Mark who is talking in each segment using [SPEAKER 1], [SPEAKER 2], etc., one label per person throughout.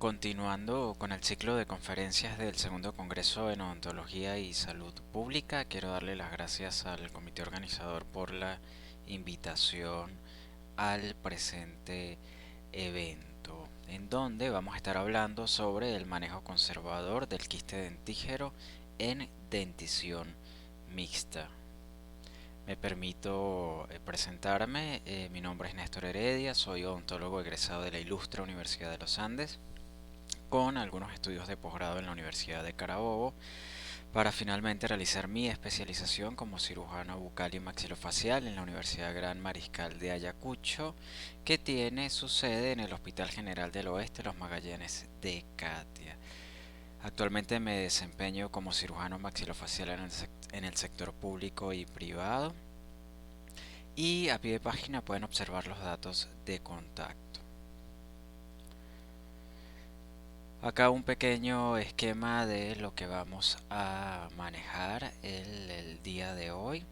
[SPEAKER 1] Continuando con el ciclo de conferencias del segundo Congreso en Odontología y Salud Pública, quiero darle las gracias al comité organizador por la invitación al presente evento, en donde vamos a estar hablando sobre el manejo conservador del quiste dentígero en dentición mixta. Me permito presentarme. Mi nombre es Néstor Heredia, soy odontólogo egresado de la Ilustre Universidad de los Andes, con algunos estudios de posgrado en la Universidad de Carabobo, para finalmente realizar mi especialización como cirujano bucal y maxilofacial en la Universidad Gran Mariscal de Ayacucho, que tiene su sede en el Hospital General del Oeste Los Magallanes de Catia. Actualmente me desempeño como cirujano maxilofacial en el sector público y privado, y a pie de página pueden observar los datos de contacto. Acá un pequeño esquema de lo que vamos a manejar el día de hoy,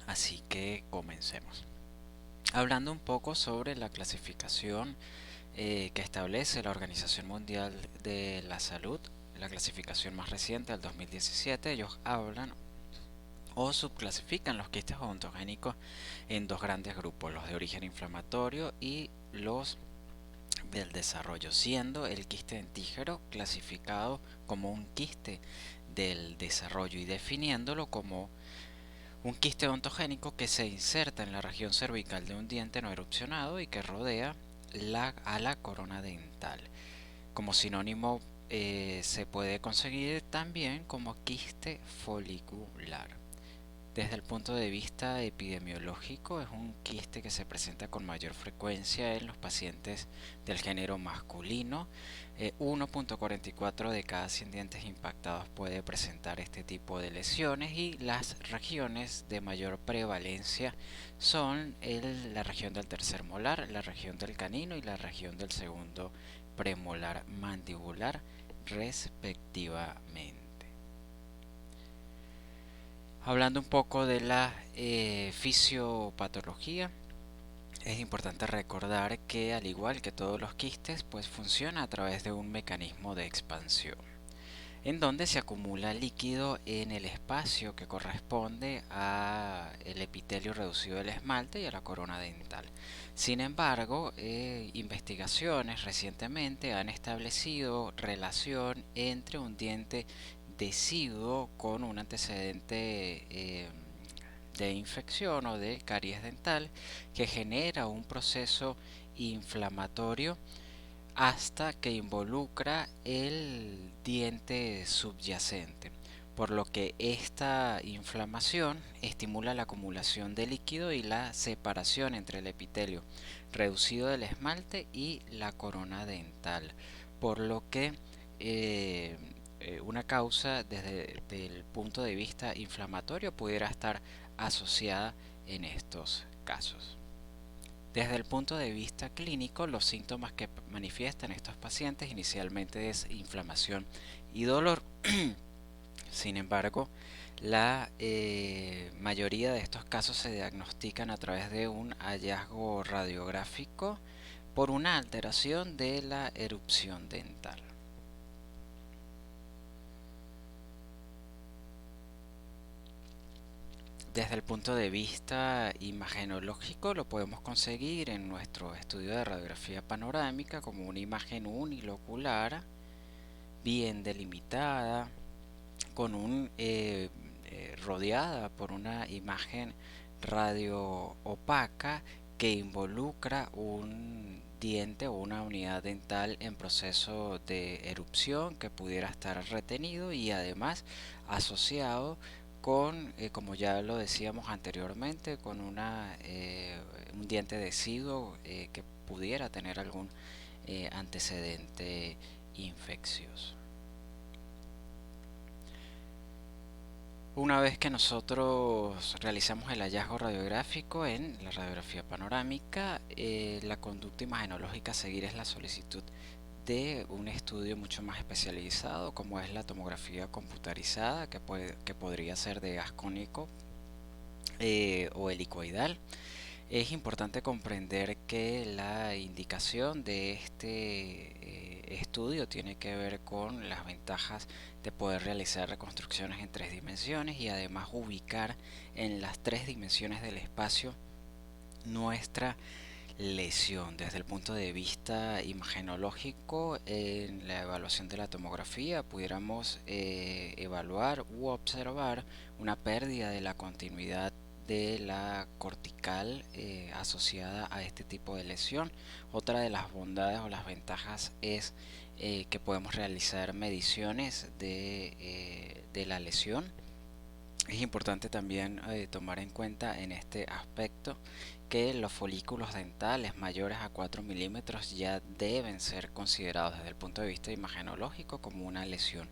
[SPEAKER 1] así que comencemos. Hablando un poco sobre la clasificación que establece la Organización Mundial de la Salud, la clasificación más reciente del 2017, ellos hablan o subclasifican los quistes odontogénicos en dos grandes grupos: los de origen inflamatorio y los del desarrollo, siendo el quiste dentígero clasificado como un quiste del desarrollo y definiéndolo como un quiste odontogénico que se inserta en la región cervical de un diente no erupcionado y que rodea a la corona dental. Como sinónimo se puede conseguir también como quiste folicular. Desde el punto de vista epidemiológico, es un quiste que se presenta con mayor frecuencia en los pacientes del género masculino. 1.44 de cada 100 dientes impactados puede presentar este tipo de lesiones, y las regiones de mayor prevalencia son la región del tercer molar, la región del canino y la región del segundo premolar mandibular, respectivamente. Hablando un poco de la fisiopatología, es importante recordar que, al igual que todos los quistes, pues funciona a través de un mecanismo de expansión, en donde se acumula líquido en el espacio que corresponde al epitelio reducido del esmalte y a la corona dental. Sin embargo, investigaciones recientemente han establecido relación entre un diente deciduo con un antecedente de infección o de caries dental, que genera un proceso inflamatorio hasta que involucra el diente subyacente, por lo que esta inflamación estimula la acumulación de líquido y la separación entre el epitelio reducido del esmalte y la corona dental, por lo que una causa desde el punto de vista inflamatorio pudiera estar asociada en estos casos. Desde el punto de vista clínico, los síntomas que manifiestan estos pacientes inicialmente es inflamación y dolor. Sin embargo, la mayoría de estos casos se diagnostican a través de un hallazgo radiográfico por una alteración de la erupción dental. Desde el punto de vista imagenológico, lo podemos conseguir en nuestro estudio de radiografía panorámica como una imagen unilocular bien delimitada, con rodeada por una imagen radio opaca que involucra un diente o una unidad dental en proceso de erupción que pudiera estar retenido y además asociado con, como ya lo decíamos anteriormente, con un diente deciduo que pudiera tener algún antecedente infeccioso. Una vez que nosotros realizamos el hallazgo radiográfico en la radiografía panorámica, la conducta imagenológica a seguir es la solicitud de un estudio mucho más especializado, como es la tomografía computarizada, que podría ser de haz cónico o helicoidal. Es importante comprender que la indicación de este estudio tiene que ver con las ventajas de poder realizar reconstrucciones en 3 dimensiones y además ubicar en las 3 dimensiones del espacio nuestra lesión. Desde el punto de vista imagenológico, en la evaluación de la tomografía pudiéramos evaluar u observar una pérdida de la continuidad de la cortical asociada a este tipo de lesión. Otra de las bondades o las ventajas es que podemos realizar mediciones de la lesión. Es importante también tomar en cuenta en este aspecto que los folículos dentales mayores a 4 milímetros ya deben ser considerados desde el punto de vista imagenológico como una lesión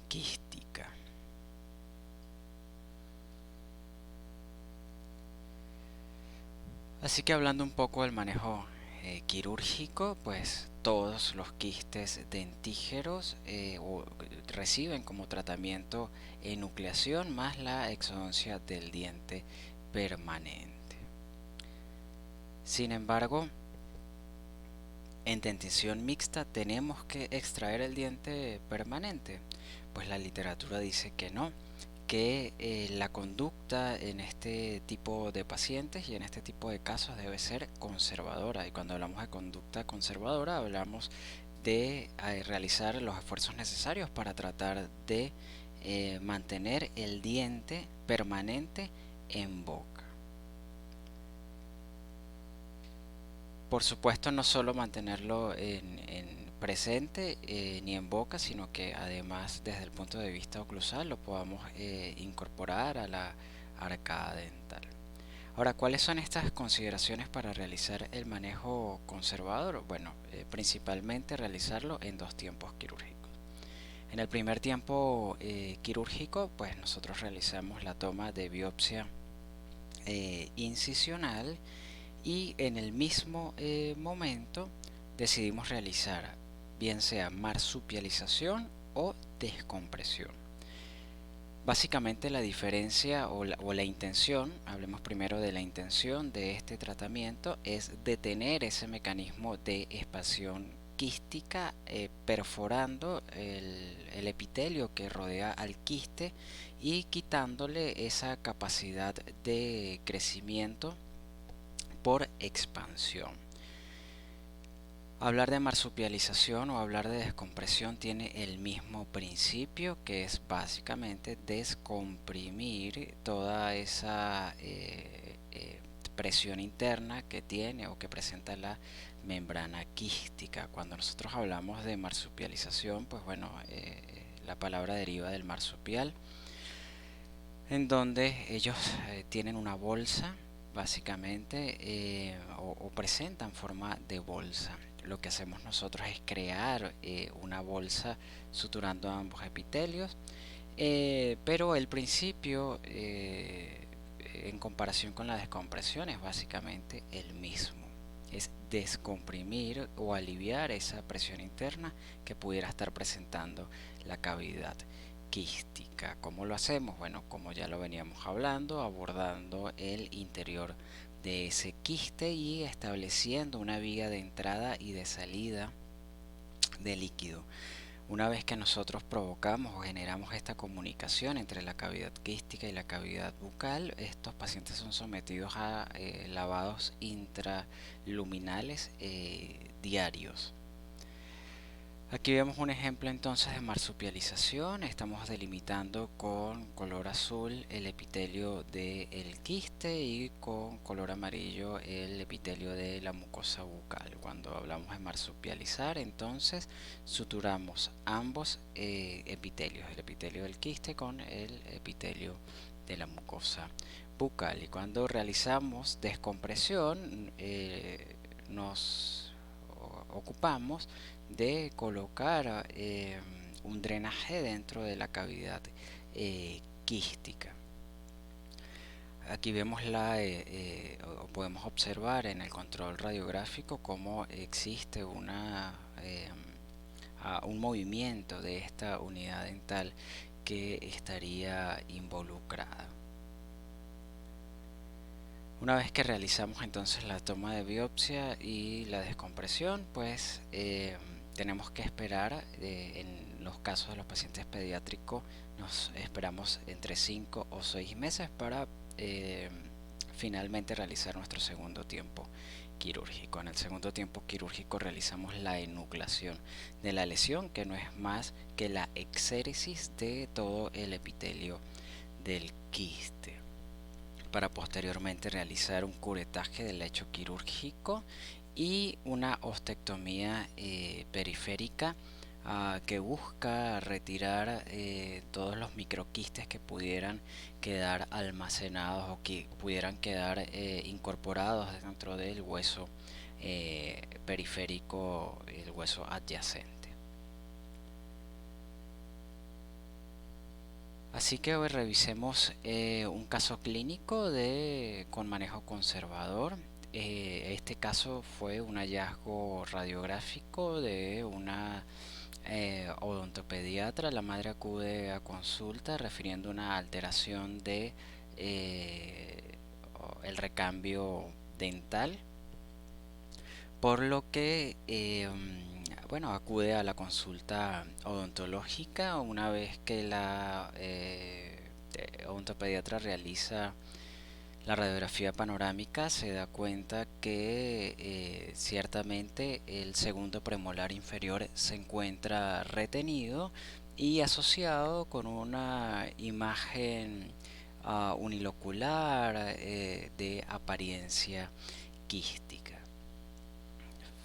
[SPEAKER 1] quística. Así que hablando un poco del manejo quirúrgico, pues todos los quistes dentígeros reciben como tratamiento enucleación más la exodoncia del diente permanente. Sin embargo, en dentición mixta tenemos que extraer el diente permanente. Pues la literatura dice que no, que la conducta en este tipo de pacientes y en este tipo de casos debe ser conservadora. Y cuando hablamos de conducta conservadora hablamos de realizar los esfuerzos necesarios para tratar de mantener el diente permanente en boca. Por supuesto, no solo mantenerlo en presente ni en boca, sino que además desde el punto de vista oclusal lo podamos incorporar a la arcada dental. Ahora, ¿cuáles son estas consideraciones para realizar el manejo conservador? Bueno, principalmente realizarlo en 2 tiempos quirúrgicos. En el primer tiempo quirúrgico, pues nosotros realizamos la toma de biopsia incisional y en el mismo momento decidimos realizar bien sea marsupialización o descompresión. Básicamente la diferencia o la intención, hablemos primero de la intención de este tratamiento, es detener ese mecanismo de expansión quística perforando el epitelio que rodea al quiste y quitándole esa capacidad de crecimiento por expansión. Hablar de marsupialización o hablar de descompresión tiene el mismo principio, que es básicamente descomprimir toda esa presión interna que tiene o que presenta la membrana quística. Cuando nosotros hablamos de marsupialización, pues bueno, la palabra deriva del marsupial, en donde ellos tienen una bolsa básicamente o presentan forma de bolsa. Lo que hacemos nosotros es crear una bolsa suturando ambos epitelios, pero el principio en comparación con la descompresión es básicamente el mismo. Es descomprimir o aliviar esa presión interna que pudiera estar presentando la cavidad quística. ¿Cómo lo hacemos? Bueno, como ya lo veníamos hablando, abordando el interior de ese quiste y estableciendo una vía de entrada y de salida de líquido. Una vez que nosotros provocamos o generamos esta comunicación entre la cavidad quística y la cavidad bucal, estos pacientes son sometidos a lavados intraluminales diarios. Aquí vemos un ejemplo entonces de marsupialización. Estamos delimitando con color azul el epitelio del quiste y con color amarillo el epitelio de la mucosa bucal. Cuando hablamos de marsupializar, entonces suturamos ambos epitelios, el epitelio del quiste con el epitelio de la mucosa bucal. Y cuando realizamos descompresión, nos ocupamos de colocar un drenaje dentro de la cavidad quística. Aquí vemos podemos observar en el control radiográfico cómo existe un movimiento de esta unidad dental que estaría involucrada. Una vez que realizamos entonces la toma de biopsia y la descompresión, pues tenemos que esperar, en los casos de los pacientes pediátricos, nos esperamos entre 5 o 6 meses para eh, finalmente realizar nuestro segundo tiempo quirúrgico. En el segundo tiempo quirúrgico realizamos la enucleación de la lesión, que no es más que la exéresis de todo el epitelio del quiste, para posteriormente realizar un curetaje del lecho quirúrgico y una ostectomía periférica que busca retirar todos los microquistes que pudieran quedar almacenados o que pudieran quedar incorporados dentro del hueso periférico, el hueso adyacente. Así que hoy revisemos un caso clínico con manejo conservador. Este caso fue un hallazgo radiográfico de una odontopediatra. La madre acude a consulta refiriendo una alteración de el recambio dental, por lo que bueno, acude a la consulta odontológica. Una vez que la odontopediatra realiza la radiografía panorámica, se da cuenta que ciertamente el segundo premolar inferior se encuentra retenido y asociado con una imagen unilocular de apariencia quística.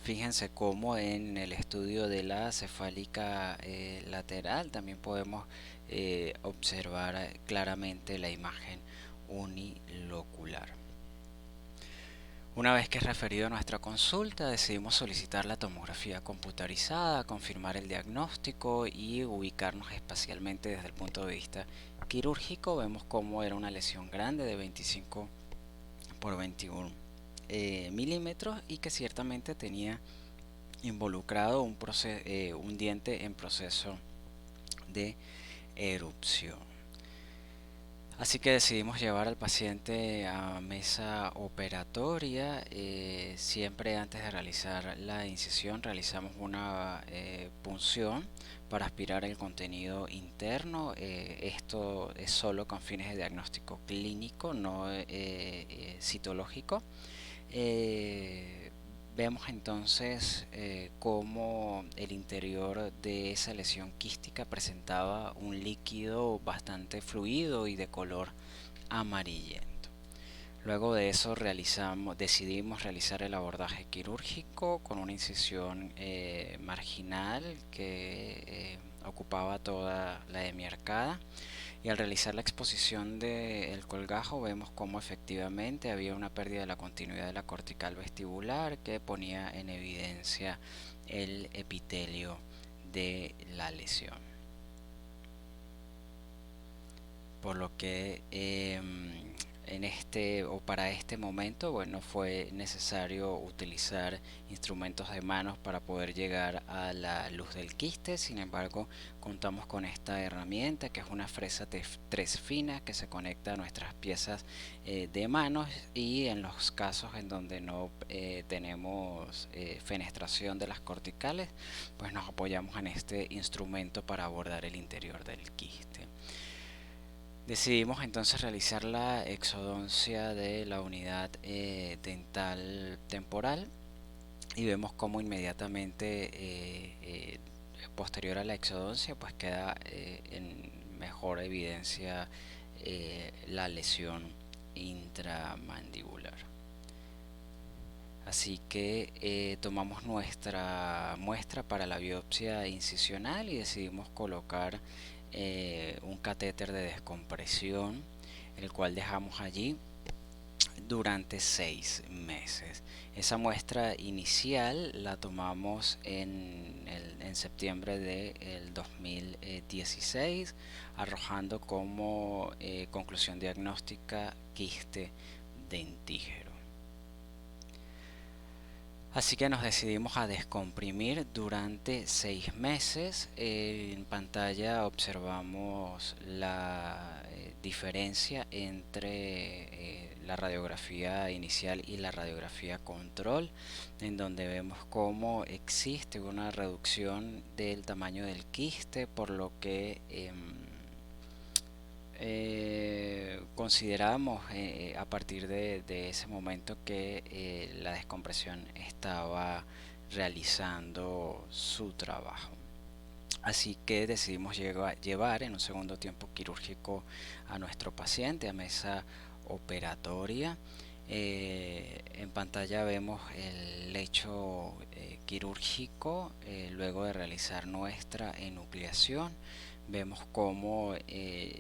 [SPEAKER 1] Fíjense cómo en el estudio de la cefálica lateral también podemos observar claramente la imagen unilocular. Una vez que es referido a nuestra consulta, decidimos solicitar la tomografía computarizada, confirmar el diagnóstico y ubicarnos espacialmente desde el punto de vista quirúrgico. Vemos cómo era una lesión grande de 25 por 21 milímetros y que ciertamente tenía involucrado un diente en proceso de erupción. Así que decidimos llevar al paciente a mesa operatoria. Siempre antes de realizar la incisión realizamos una punción para aspirar el contenido interno. Esto es solo con fines de diagnóstico clínico, no citológico. Vemos entonces cómo el interior de esa lesión quística presentaba un líquido bastante fluido y de color amarillento. Luego de eso decidimos realizar el abordaje quirúrgico con una incisión marginal que ocupaba toda la hemiarcada. Y al realizar la exposición del colgajo vemos cómo efectivamente había una pérdida de la continuidad de la cortical vestibular que ponía en evidencia el epitelio de la lesión. Por lo que para este momento, bueno, fue necesario utilizar instrumentos de manos para poder llegar a la luz del quiste. Sin embargo, contamos con esta herramienta, que es una fresa 3 fina que se conecta a nuestras piezas de manos, y en los casos en donde no tenemos fenestración de las corticales, pues nos apoyamos en este instrumento para abordar el interior del quiste. Decidimos entonces realizar la exodoncia de la unidad dental temporal y vemos cómo inmediatamente posterior a la exodoncia pues queda en mejor evidencia la lesión intramandibular. Así que tomamos nuestra muestra para la biopsia incisional y decidimos colocar un catéter de descompresión, el cual dejamos allí durante 6 meses. Esa muestra inicial la tomamos en septiembre del 2016, arrojando como conclusión diagnóstica quiste dentígero. Así que nos decidimos a descomprimir durante 6 meses. En pantalla observamos la diferencia entre la radiografía inicial y la radiografía control, en donde vemos cómo existe una reducción del tamaño del quiste, por lo que consideramos a partir de ese momento que la descompresión estaba realizando su trabajo. Así que decidimos llevar en un segundo tiempo quirúrgico a nuestro paciente a mesa operatoria. En pantalla vemos el lecho quirúrgico luego de realizar nuestra enucleación. Vemos cómo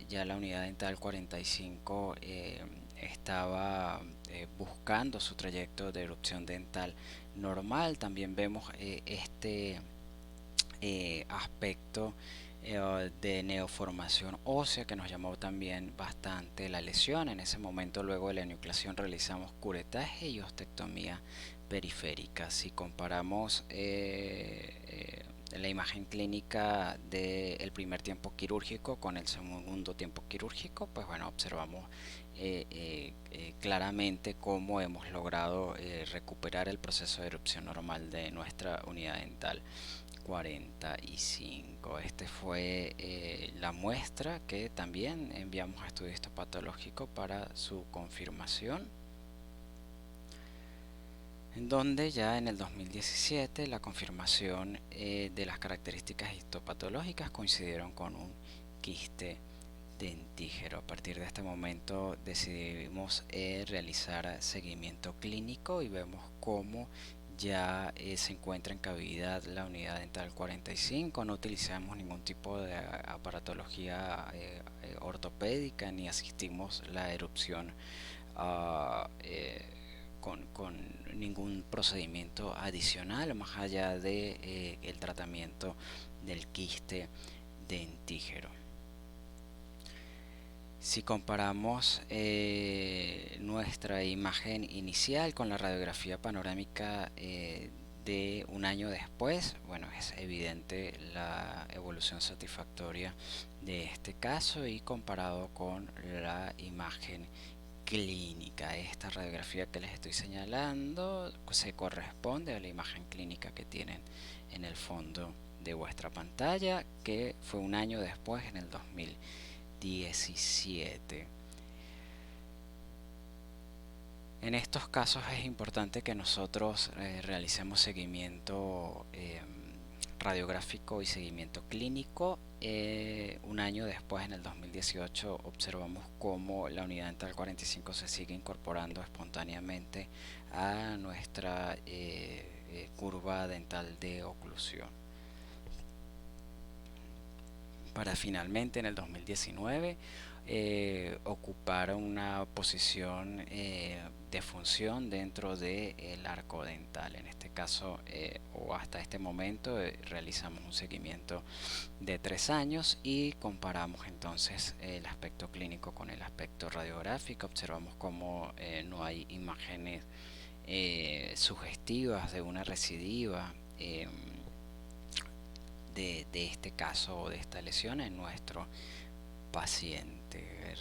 [SPEAKER 1] ya la unidad dental 45 estaba buscando su trayecto de erupción dental normal. También vemos este aspecto de neoformación ósea que nos llamó también bastante la lesión. En ese momento, luego de la enucleación, realizamos curetaje y ostectomía periférica. Si comparamos la imagen clínica del primer tiempo quirúrgico con el segundo tiempo quirúrgico, pues bueno, observamos claramente cómo hemos logrado recuperar el proceso de erupción normal de nuestra unidad dental 45. Este fue la muestra que también enviamos a estudio histopatológico para su confirmación, en donde ya en el 2017 la confirmación de las características histopatológicas coincidieron con un quiste dentígero. A partir de este momento decidimos realizar seguimiento clínico y vemos cómo ya se encuentra en cavidad la unidad dental 45. No utilizamos ningún tipo de aparatología ortopédica ni asistimos la erupción con ningún procedimiento adicional más allá de el tratamiento del quiste dentígero. Si comparamos nuestra imagen inicial con la radiografía panorámica de un año después, bueno, es evidente la evolución satisfactoria de este caso, y comparado con la imagen clínica, esta radiografía que les estoy señalando se corresponde a la imagen clínica que tienen en el fondo de vuestra pantalla, que fue un año después, en el 2017. En estos casos es importante que nosotros realicemos seguimiento radiográfico y seguimiento clínico. Un año después, en el 2018, observamos cómo la unidad dental 45 se sigue incorporando espontáneamente a nuestra curva dental de oclusión, para finalmente en el 2019 ocupar una posición de función dentro del arco dental. En este caso, o hasta este momento, realizamos un seguimiento de 3 años y comparamos entonces el aspecto clínico con el aspecto radiográfico. Observamos cómo no hay imágenes sugestivas de una recidiva de este caso o de esta lesión en nuestro paciente.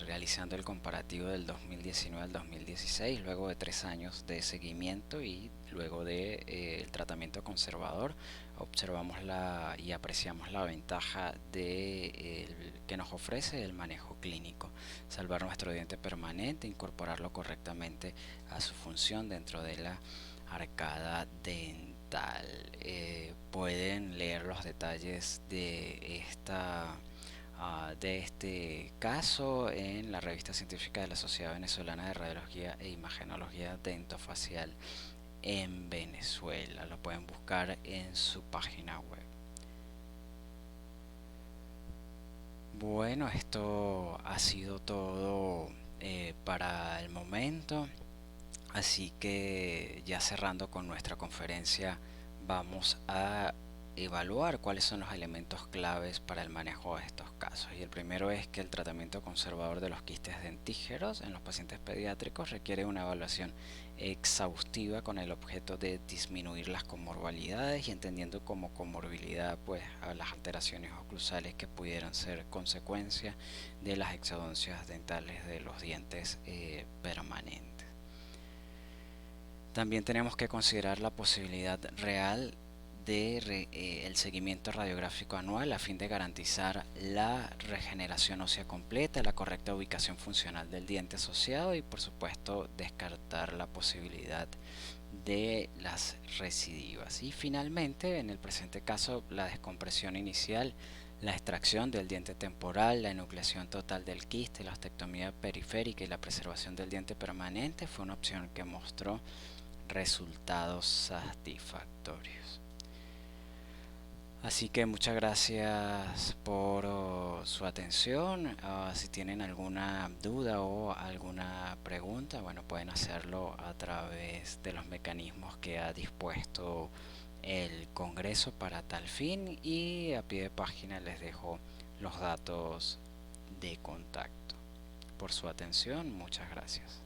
[SPEAKER 1] Realizando el comparativo del 2019 al 2016, luego de 3 años de seguimiento y luego de el tratamiento conservador, observamos y apreciamos la ventaja que nos ofrece el manejo clínico: salvar nuestro diente permanente, incorporarlo correctamente a su función dentro de la arcada dental. Pueden leer los detalles de este caso en la revista científica de la Sociedad Venezolana de Radiología e Imagenología Dentofacial en Venezuela. Lo pueden buscar en su página web. Bueno, esto ha sido todo para el momento. Así que ya cerrando con nuestra conferencia, vamos a evaluar cuáles son los elementos claves para el manejo de estos casos. Y el primero es que el tratamiento conservador de los quistes dentígeros en los pacientes pediátricos requiere una evaluación exhaustiva con el objeto de disminuir las comorbilidades, y entendiendo como comorbilidad pues a las alteraciones oclusales que pudieran ser consecuencia de las exodoncias dentales de los dientes permanentes. También tenemos que considerar la posibilidad real de el seguimiento radiográfico anual a fin de garantizar la regeneración ósea completa, la correcta ubicación funcional del diente asociado y por supuesto descartar la posibilidad de las recidivas. Y finalmente, en el presente caso, la descompresión inicial, la extracción del diente temporal, la enucleación total del quiste, la ostectomía periférica y la preservación del diente permanente fue una opción que mostró resultados satisfactorios. Así que muchas gracias por su atención. Si tienen alguna duda o alguna pregunta, bueno, pueden hacerlo a través de los mecanismos que ha dispuesto el Congreso para tal fin, y a pie de página les dejo los datos de contacto. Por su atención, muchas gracias.